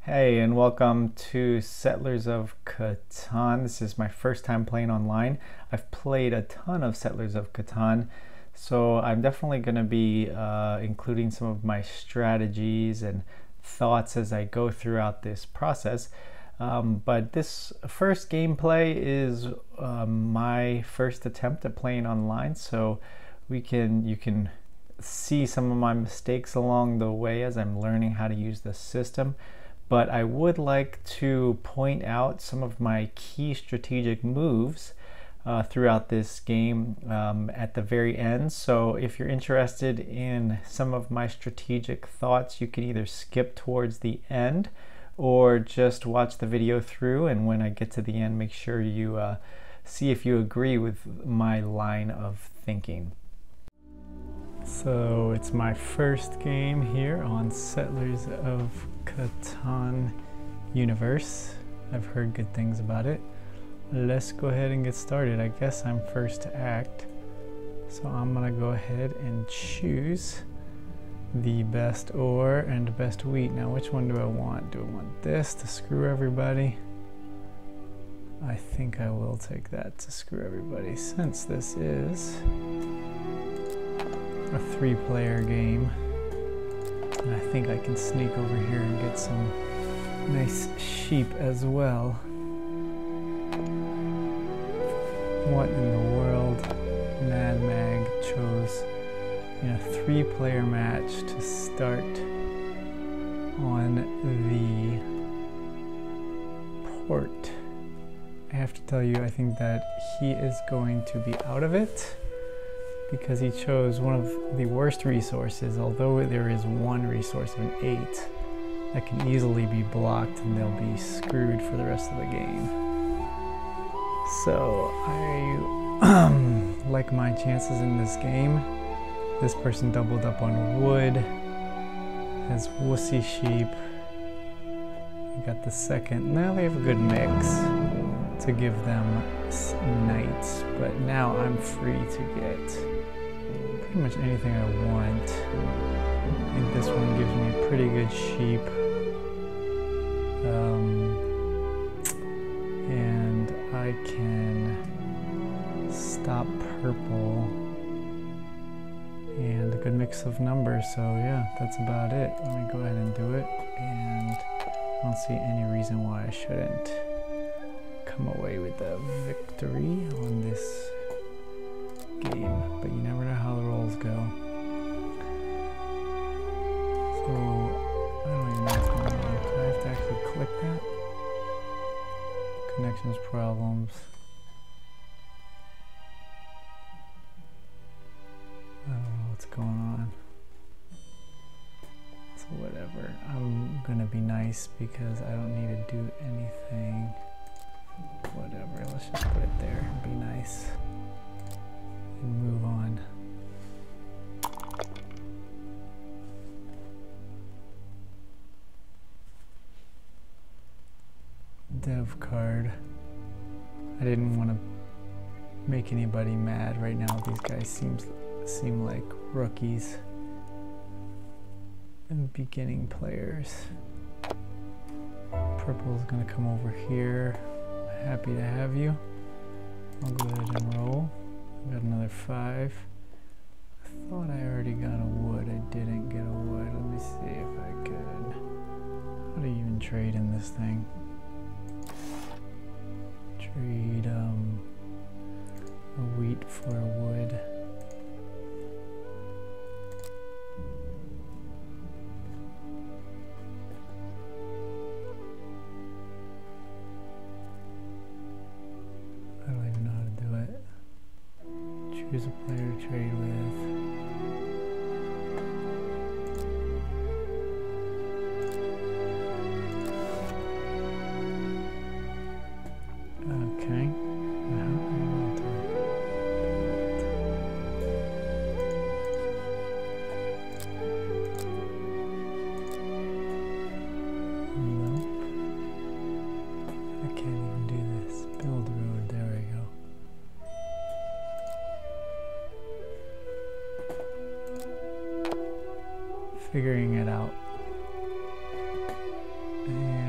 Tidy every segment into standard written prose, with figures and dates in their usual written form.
Hey, and welcome to Settlers of Catan. This is my first time playing online. I've played a ton of Settlers of Catan, so I'm definitely going to be including some of my strategies and thoughts as I go throughout this process. But this first gameplay is my first attempt at playing online, so you can see some of my mistakes along the way as I'm learning how to use the system. But I would like to point out some of my key strategic moves throughout this game at the very end. So if you're interested in some of my strategic thoughts, you can either skip towards the end or just watch the video through, and when I get to the end, make sure you see if you agree with my line of thinking. So it's my first game here on Settlers of Catan universe. I've heard good things about it. Let's go ahead and get started. I guess I'm first to act, so I'm gonna go ahead and choose the best ore and best wheat. Now, which one do I want? Do I want this to screw everybody? I think I will take that to screw everybody, since this is a 3-player game, and I think I can sneak over here and get some nice sheep as well. What in the world? Mad Mag chose in a 3-player match to start on the port. I have to tell you, I think that he is going to be out of it, because he chose one of the worst resources, although there is one resource of an 8 that can easily be blocked and they'll be screwed for the rest of the game. So I like my chances in this game. This person doubled up on wood, has wussy sheep. We got the second. Now they have a good mix to give them knights, but now I'm free to get pretty much anything I want. I think this one gives me a pretty good sheep. And I can stop purple and a good mix of numbers. So yeah, that's about it. Let me go ahead and do it, and I don't see any reason why I shouldn't come away with a victory on this game, but you never know how the rolls go. So I don't even know what's going on. Do I have to actually click that? Connections problems. I don't know what's going on. So whatever. I'm gonna be nice because I don't need to do anything. Whatever, let's just put it there and be nice and move on. Dev card. I didn't want to make anybody mad right now. These guys seem like rookies and beginning players. Purple is going to come over here. Happy to have you. I'll go ahead and roll. Got another 5. I thought I already got a wood. I didn't get a wood. Let me see if I could. How do you even trade in this thing? Trade a wheat for a wood. I don't even know how to do it. Choose a player to trade with. Okay. Now I want to. Nope. I can't even do this. Build road. There we go. Figuring it out. And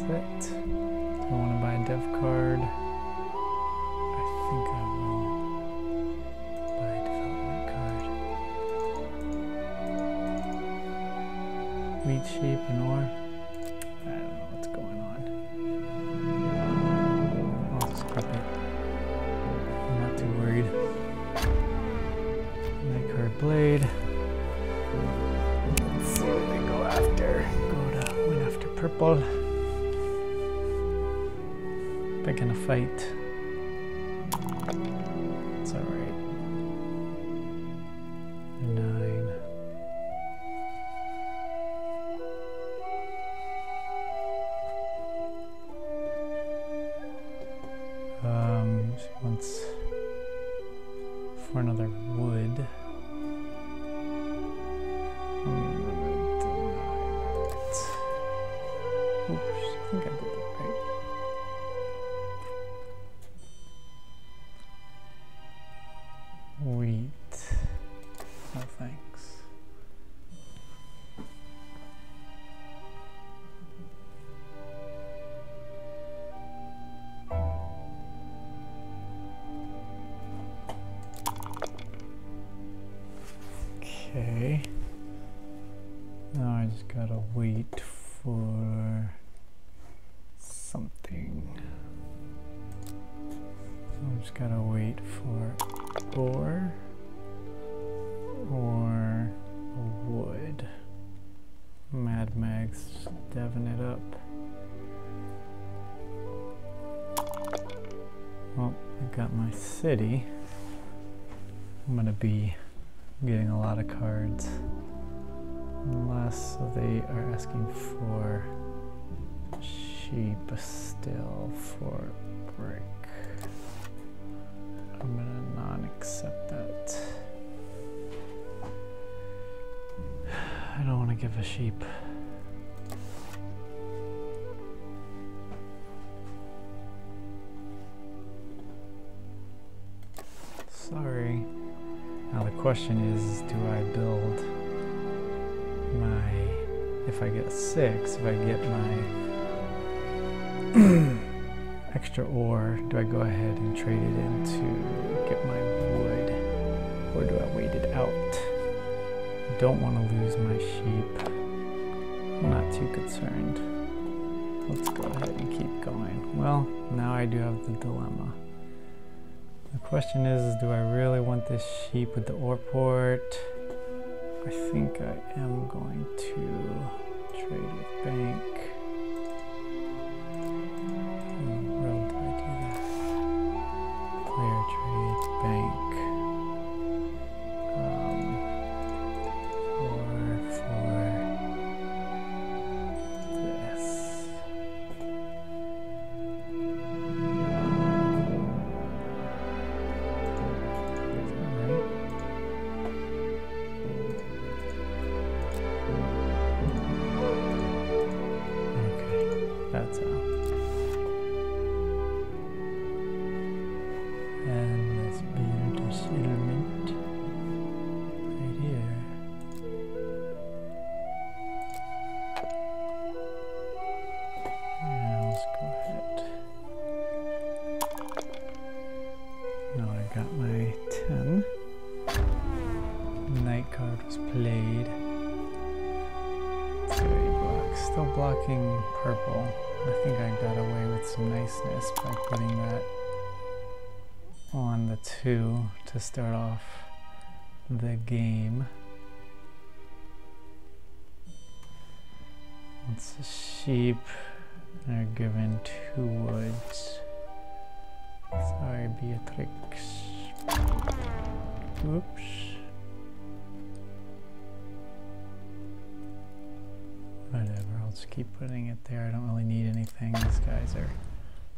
it. Do I want to buy a dev card? I think I will buy a development card. Wheat, sheep, and ore. I don't know what's going on. I'll just keep it. I'm not too worried. Night card blade. Let's see what they go after. Go to win after purple. Picking a fight. It's alright. 9. She wants for another wood. Oops, I think I did that right. Wheat. No thanks. Okay. Now I just gotta wait for something. I'm just gotta wait for ore or wood. Mad Mag's deving it up. Well, I got my city. I'm gonna be getting a lot of cards. Unless they are asking for sheep still for brick. I'm gonna non-accept that. I don't want to give a sheep. Sorry. Now the question is, do I build my, if I get 6, if I get my extra ore, do I go ahead and trade it in to get my wood, or do I wait it out? I don't want to lose my sheep. I'm not too concerned. Let's go ahead and keep going. Well, now I do have the dilemma. The question is, do I really want this sheep with the ore port? I think I am going to trade with bank. Where do I do that? Player trade, bank. Or for this. That's how. And let's build a settlement right here. And let's go ahead. Now I got my 10. Night card was played. Still blocking purple. I think I got away with some niceness by putting that on the 2 to start off the game. It's a sheep. They're given 2 woods. Sorry, Beatrix. Oops. Whatever, I'll just keep putting it there. I don't really need anything. These guys are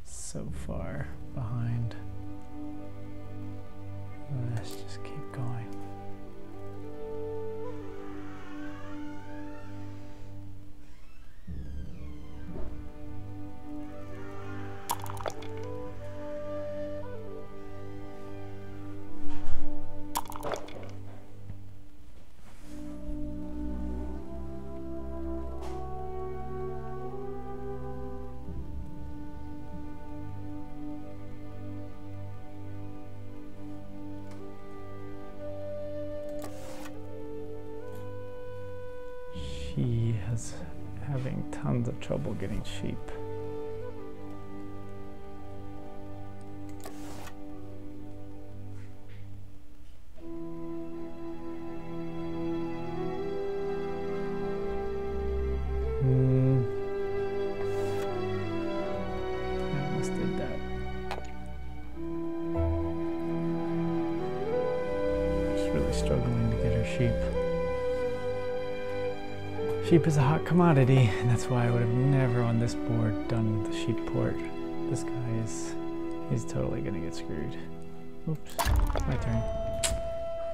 so far behind. Let's just keep going. she is having tons of trouble getting sheep. I almost did that. She's really struggling to get her sheep. Sheep is a hot commodity, and that's why I would have never on this board done the sheep port. This guy he's totally gonna get screwed. Oops, my turn.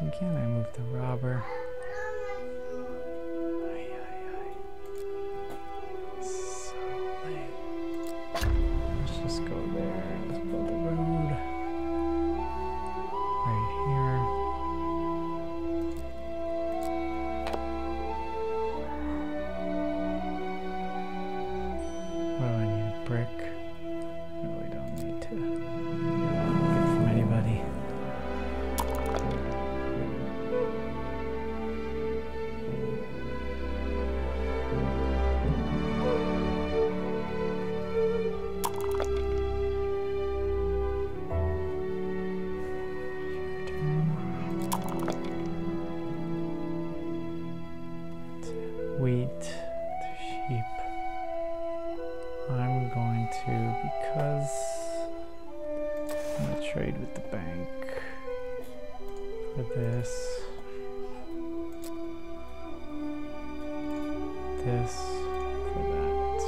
Again, I moved the robber. So late. Let's just go there. Let's build a road. Right here. What do I need? A brick? I really don't need to get it from anybody. Wheat to sheep. I'm going to, because I'm going to trade with the bank for this, for that.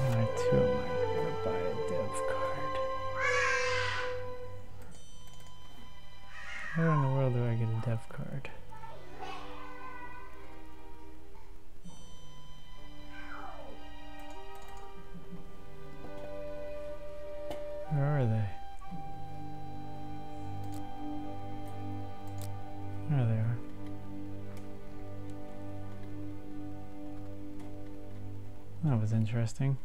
And I too am going to buy a dev card. Where in the world do I get a dev card? Where are they? There they are. That was interesting.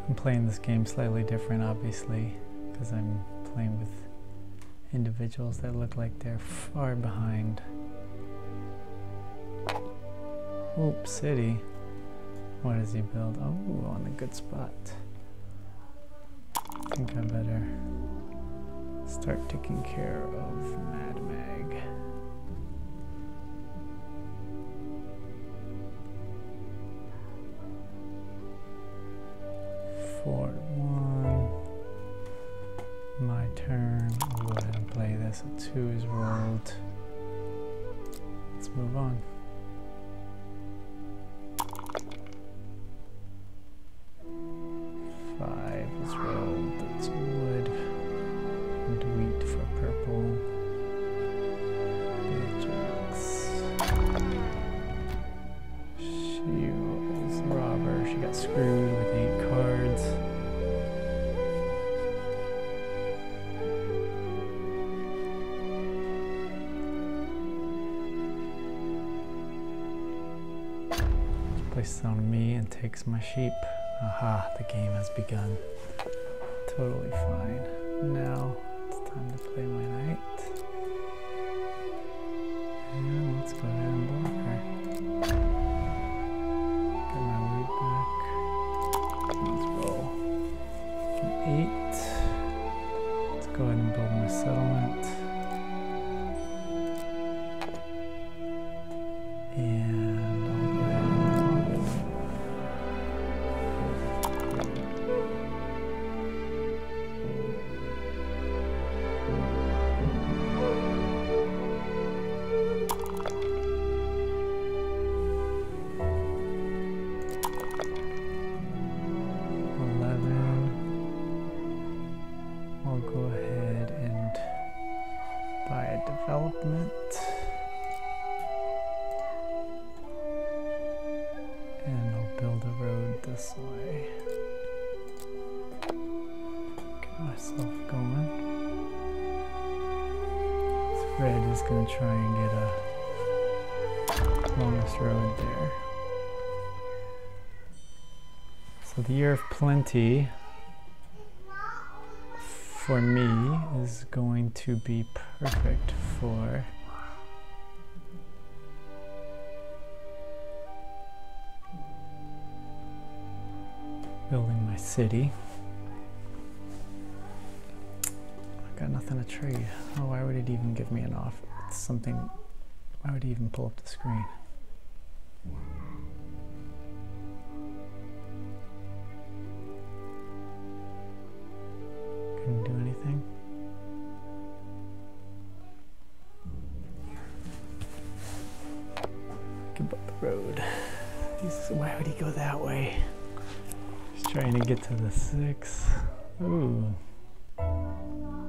I'm playing this game slightly different, obviously, because I'm playing with individuals that look like they're far behind. Oops, city. What does he build? Oh, on a good spot. I think I better start taking care of Mad Mag. Fort 1. My turn. I'll go ahead and play this. A 2 is rolled. Let's move on. 5 is rolled. That's wood. And wheat for purple. Beatrix. She was the robber. She got screwed with 8 cards. She places it on me and takes my sheep. Aha, the game has begun. Totally fine. Now it's time to play my knight. And let's go ahead and block her. Get my loot back. Let's roll. An 8. Let's go ahead and build my settlement. And I'll go ahead and block. I'll go ahead and buy a development. And I'll build a road this way. Get myself going. This red is going to try and get a longest road there. So the year of plenty. for me is going to be perfect for building my city. I got nothing to trade. Oh, why would it even give me an offer? It's something, why would he even pull up the screen? Couldn't do anything. Give up the road. Why would he go that way? He's trying to get to the 6. Ooh.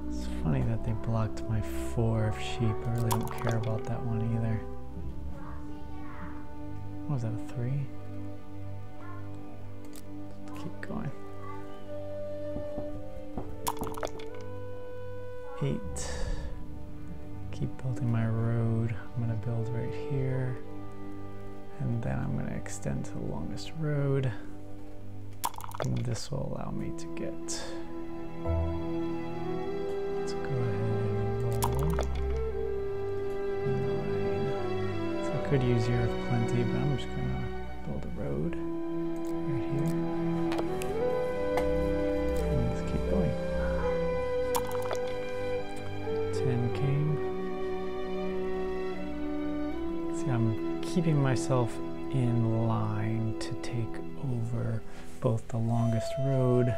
It's funny that they blocked my 4 of sheep. I really don't care about that one either. What was that, a 3? Let's keep going. 8. Keep building my road. I'm gonna build right here. And then I'm gonna extend to the longest road. And this will allow me to get, let's go ahead and roll 9. So I could use Year of Plenty, but I'm just gonna build a road right here. And let's keep going. 10 came. See, I'm keeping myself in line to take over both the longest road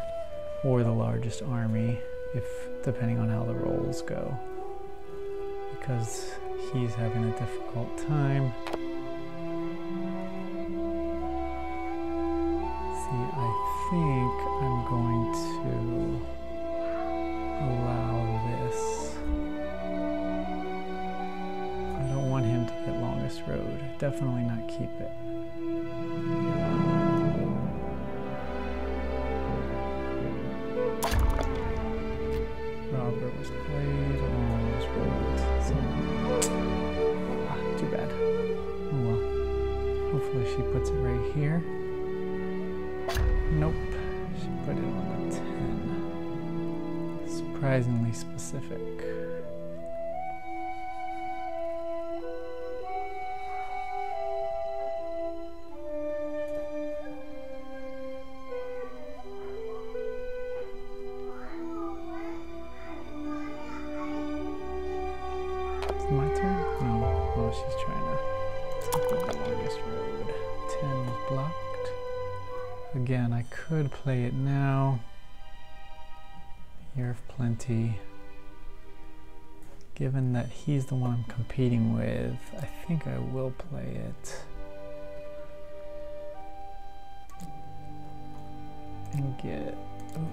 or the largest army, depending on how the rolls go, because he's having a difficult time. See, I think I'm going to allow this. I don't want him to get longest road. Definitely not keep it. Robert was played, almost rolled. So, too bad. Oh well. Hopefully she puts it right here. Nope. She put it on the 10. Surprisingly specific. My turn? No. Oh, she's trying to take the longest road. 10 is blocked. Again, I could play it now. Year of Plenty. Given that he's the one I'm competing with, I think I will play it. And get... Oop.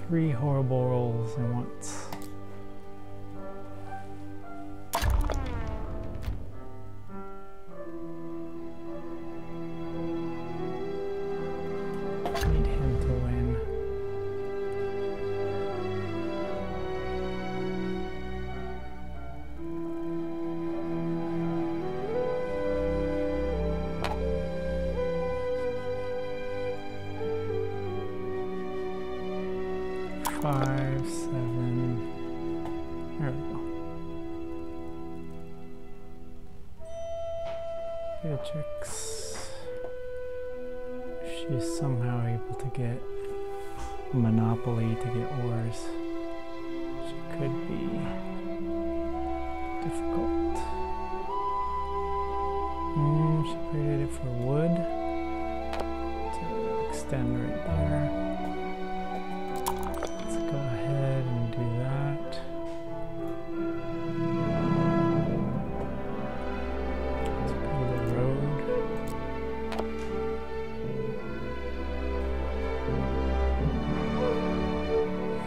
3 horrible rolls at once. Need him to win. Five, 7. There we go. Beatrix. She's somehow able to get Monopoly to get ores. She could be difficult. She created it for wood to extend right there. Go ahead and do that. Let's build a road.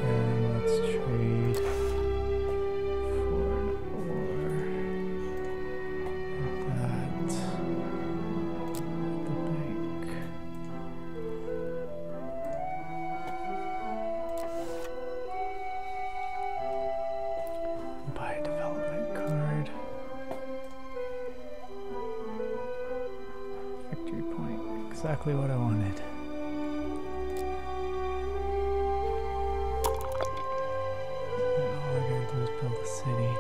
And let's trade for an ore. Like that. exactly what I wanted. All I gotta do is build a city.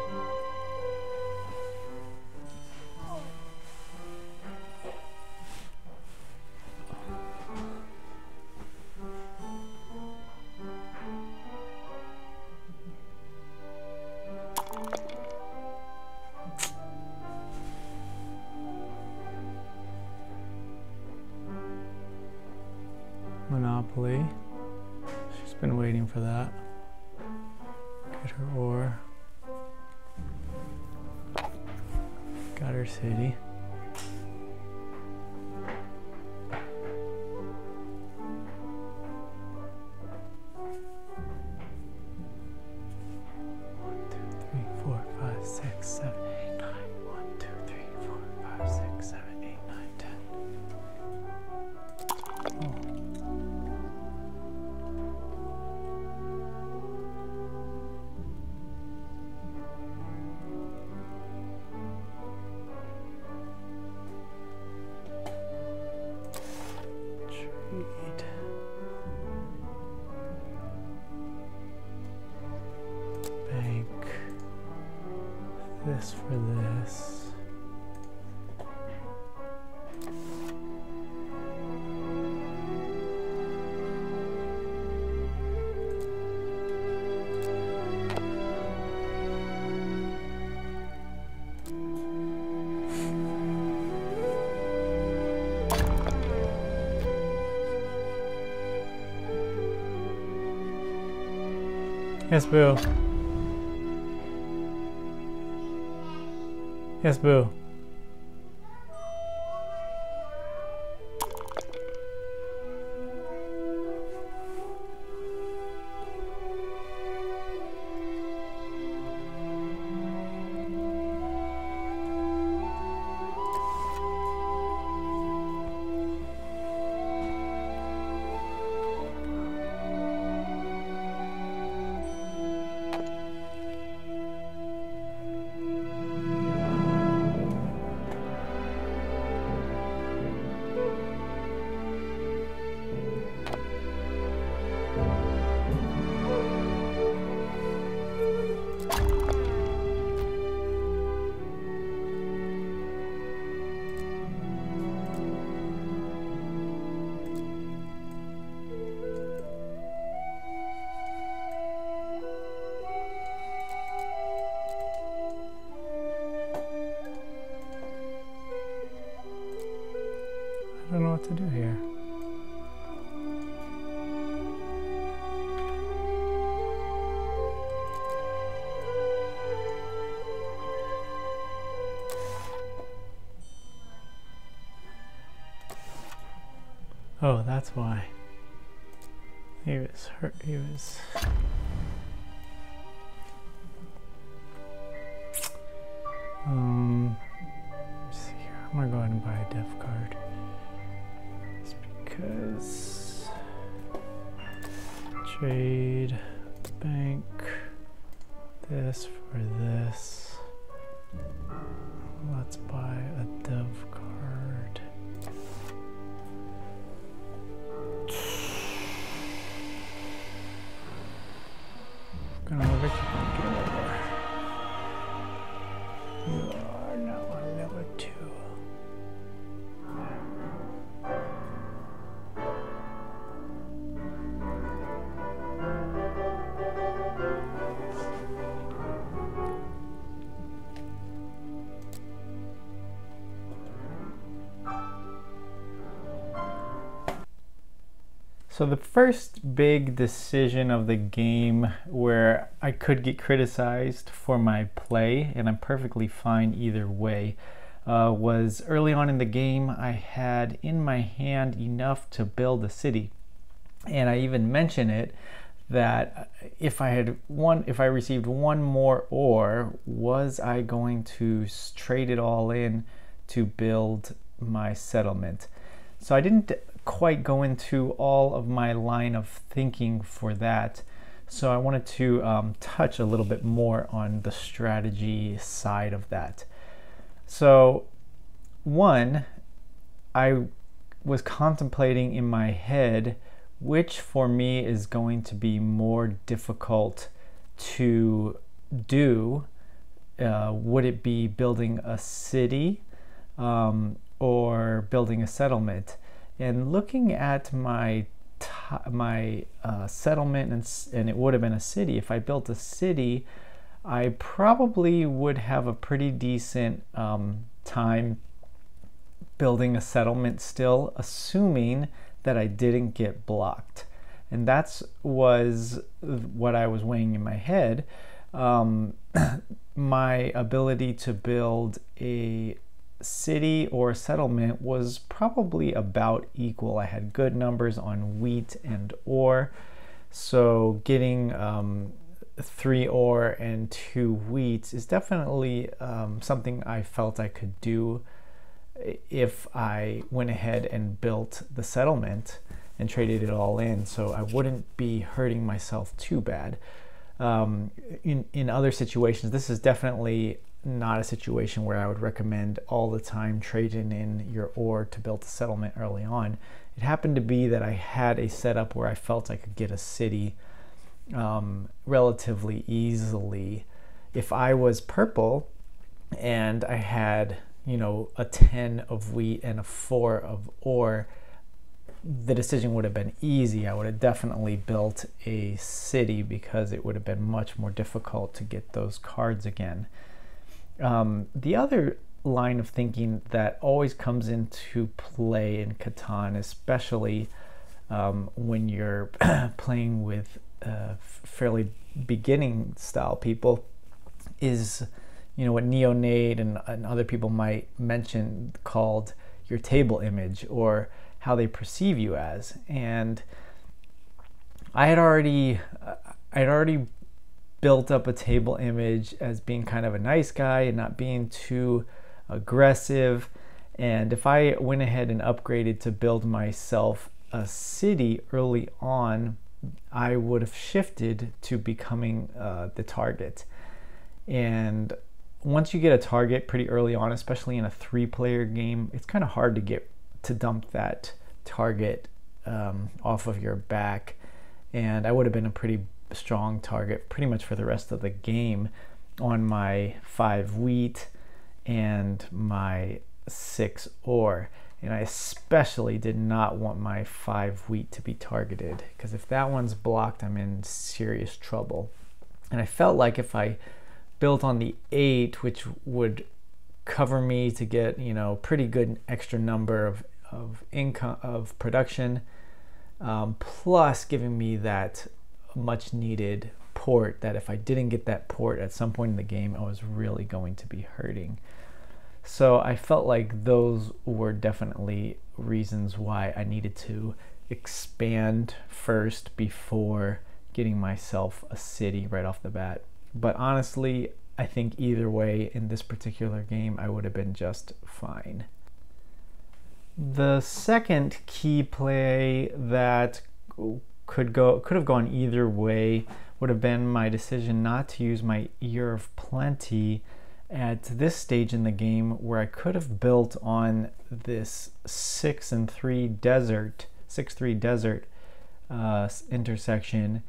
Monopoly. She's been waiting for that. Get her ore. Got her city. Bank this for this. Yes, Boo. Yes, Boo. I don't know what to do here. Oh, that's why. He was hurt. He was... let's see here. I'm gonna go ahead and buy a dev card. It's because... Trade, bank, this for this. Let's buy a dev card. Gonna have it. You are now on level 2. So the first big decision of the game where I could get criticized for my play, and I'm perfectly fine either way, was early on in the game. I had in my hand enough to build a city, and I even mention it that if I received one more ore, was I going to trade it all in to build my settlement? So I didn't quite go into all of my line of thinking for that. So I wanted to touch a little bit more on the strategy side of that. So one, I was contemplating in my head which for me is going to be more difficult to do. Would it be building a city or building a settlement? And looking at my settlement, and it would have been a city. If I built a city, I probably would have a pretty decent time building a settlement still, assuming that I didn't get blocked. And that's was what I was weighing in my head. My ability to build a city or settlement was probably about equal. I had good numbers on wheat and ore, so getting 3 ore and 2 wheat is definitely something I felt I could do if I went ahead and built the settlement and traded it all in, so I wouldn't be hurting myself too bad. In other situations, this is definitely not a situation where I would recommend all the time trading in your ore to build a settlement early on. It happened to be that I had a setup where I felt I could get a city relatively easily. If I was purple and I had, you know, a 10 of wheat and a 4 of ore, the decision would have been easy. I would have definitely built a city because it would have been much more difficult to get those cards again. The other line of thinking that always comes into play in Catan, especially when you're playing with fairly beginning style people, is, you know, what Neonate and other people might mention called your table image, or how they perceive you as. And I had already built up a table image as being kind of a nice guy and not being too aggressive. And if I went ahead and upgraded to build myself a city early on, I would have shifted to becoming the target. And once you get a target pretty early on, especially in a 3-player game, it's kind of hard to get to dump that target off of your back. And I would have been a pretty strong target pretty much for the rest of the game on my 5 wheat and my 6 ore. And I especially did not want my 5 wheat to be targeted, because if that one's blocked, I'm in serious trouble. And I felt like if I built on the 8, which would cover me to get, you know, pretty good extra number of income, of production, plus giving me that much needed port, that if I didn't get that port at some point in the game, I was really going to be hurting. So I felt like those were definitely reasons why I needed to expand first before getting myself a city right off the bat. But honestly, I think either way in this particular game, I would have been just fine. The second key play that could have gone either way would have been my decision not to use my Ear of Plenty at this stage in the game, where I could have built on this 6-3 desert intersection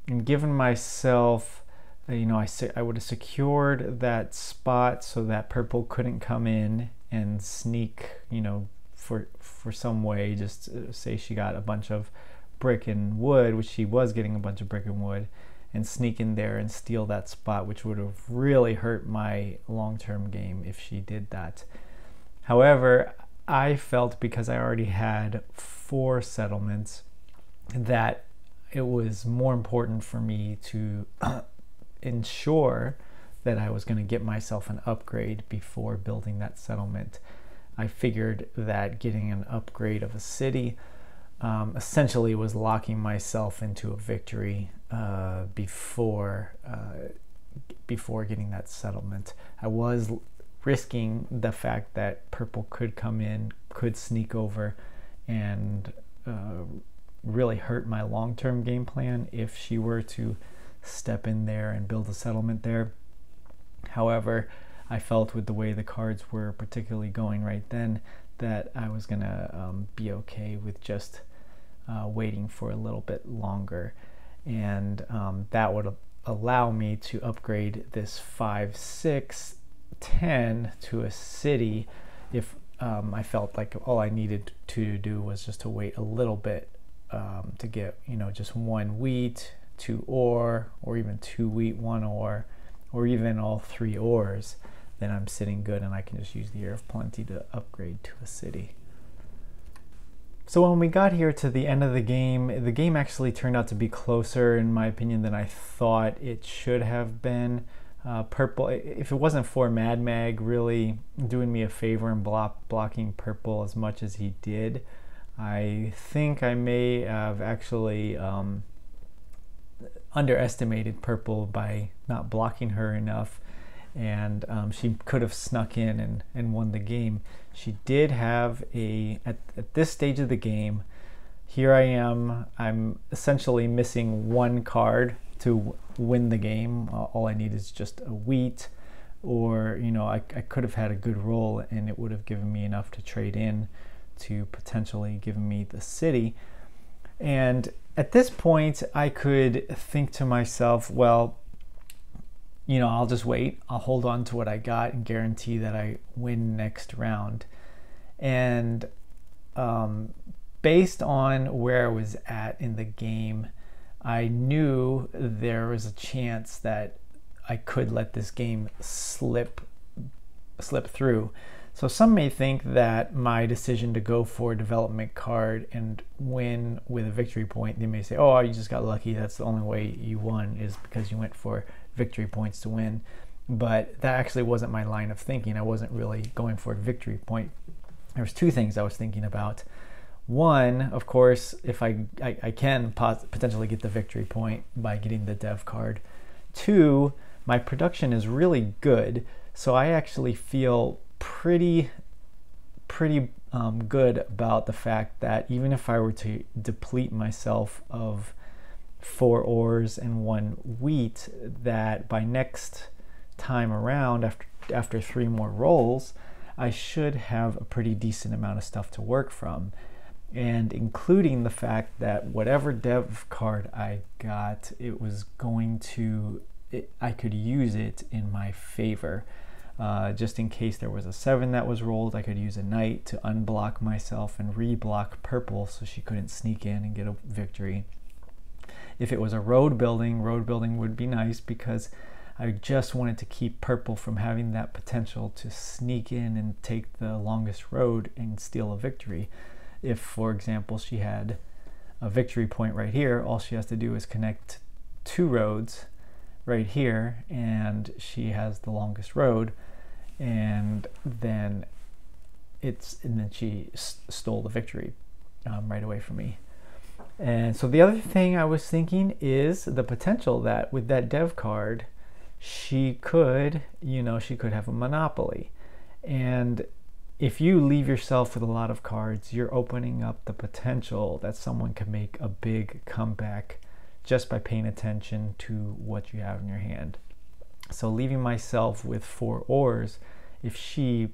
and given myself, you know, I would have secured that spot so that purple couldn't come in and sneak, you know, for some way, just say she got a bunch of brick and wood, which she was getting a bunch of brick and wood, and sneak in there and steal that spot, which would have really hurt my long-term game if she did that. However, I felt, because I already had 4 settlements, that it was more important for me to ensure that I was going to get myself an upgrade before building that settlement. I figured that getting an upgrade of a city essentially was locking myself into a victory before getting that settlement. I was risking the fact that purple could come in, could sneak over, and really hurt my long-term game plan if she were to step in there and build a settlement there. However, I felt with the way the cards were particularly going right then that I was gonna be okay with just waiting for a little bit longer, and that would allow me to upgrade this 5, 6, 10 to a city if I felt like all I needed to do was just to wait a little bit to get, just 1 wheat, 2 ore, or even 2 wheat, 1 ore, or even all 3 ores. Then I'm sitting good and I can just use the Heir of Plenty to upgrade to a city. So when we got here to the end of the game actually turned out to be closer, in my opinion, than I thought it should have been. Purple, if it wasn't for Mad Mag really doing me a favor and blocking purple as much as he did, I think I may have actually underestimated purple by not blocking her enough, and she could have snuck in and won the game. She did have at this stage of the game, here I am, I'm essentially missing 1 card to win the game. All I need is just a wheat, or I could have had a good roll and it would have given me enough to trade in to potentially give me the city. And at this point I could think to myself, well, I'll just wait, I'll hold on to what I got and guarantee that I win next round. And based on where I was at in the game, I knew there was a chance that I could let this game slip through. So some may think that my decision to go for a development card and win with a victory point, they may say, oh, you just got lucky, that's the only way you won is because you went for victory points to win. But that actually wasn't my line of thinking. I wasn't really going for a victory point. There was 2 things I was thinking about. One, of course, if I can potentially get the victory point by getting the dev card. 2, my production is really good, so I actually feel pretty good about the fact that even if I were to deplete myself of 4 ores and 1 wheat, that by next time around, after 3 more rolls, I should have a pretty decent amount of stuff to work from. And including the fact that whatever dev card I got, I could use it in my favor. Just in case there was a 7 that was rolled, I could use a knight to unblock myself and reblock purple so she couldn't sneak in and get a victory. If it was a road building would be nice because I just wanted to keep purple from having that potential to sneak in and take the longest road and steal a victory. If, for example, she had a victory point right here, all she has to do is connect 2 roads right here and she has the longest road, and then she stole the victory right away from me. And so the other thing I was thinking is the potential that with that dev card she could have a monopoly. And if you leave yourself with a lot of cards, you're opening up the potential that someone can make a big comeback just by paying attention to what you have in your hand. So leaving myself with 4 ores, if she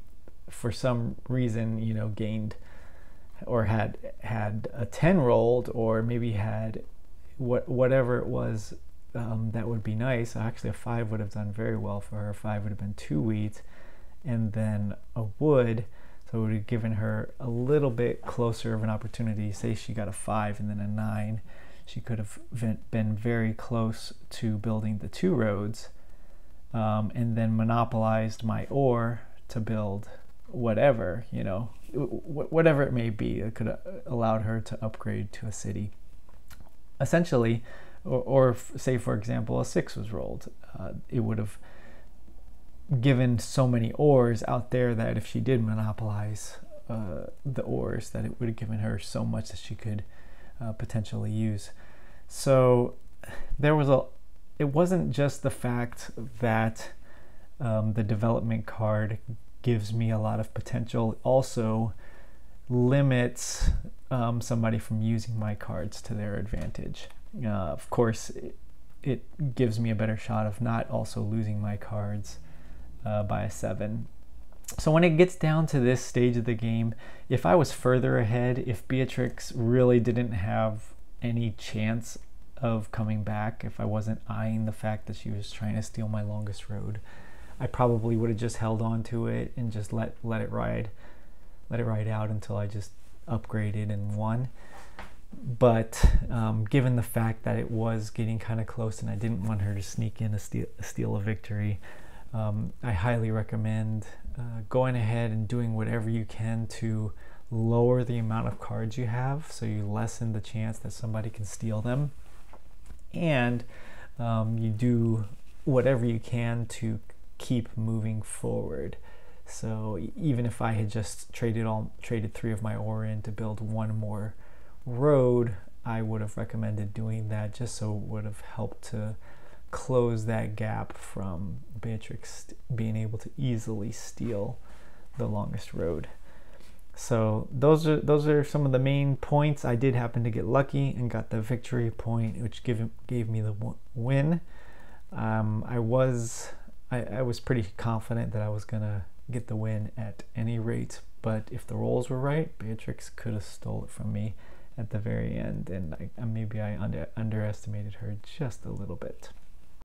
for some reason gained or had a 10 rolled, or maybe had whatever it was, that would be nice. Actually a 5 would have done very well for her. 5 would have been 2 wheat and then a wood, so it would have given her a little bit closer of an opportunity. Say she got a 5 and then a 9, she could have been very close to building the 2 roads, and then monopolized my ore to build whatever, whatever it may be. It could have allowed her to upgrade to a city. Essentially, or say for example a 6 was rolled, it would have given so many ores out there that if she did monopolize the ores, that it would have given her so much that she could potentially use. So it wasn't just the fact that the development card gives me a lot of potential, it also limits somebody from using my cards to their advantage. Of course, it gives me a better shot of not also losing my cards by a 7. So when it gets down to this stage of the game, if I was further ahead, if Beatrix really didn't have any chance of coming back, if I wasn't eyeing the fact that she was trying to steal my longest road, I probably would have just held on to it and just let it ride out until I just upgraded and won. But given the fact that it was getting kind of close and I didn't want her to sneak in steal a victory, I highly recommend going ahead and doing whatever you can to lower the amount of cards you have, so you lessen the chance that somebody can steal them, and you do whatever you can to keep moving forward. So even if I had just traded 3 of my ore in to build 1 more road, I would have recommended doing that, just so it would have helped to close that gap from Beatrix being able to easily steal the longest road. So those are some of the main points. I did happen to get lucky and got the victory point, which gave me the win. I was pretty confident that I was gonna get the win at any rate, but if the rolls were right, Beatrix could have stole it from me at the very end, and maybe I underestimated her just a little bit.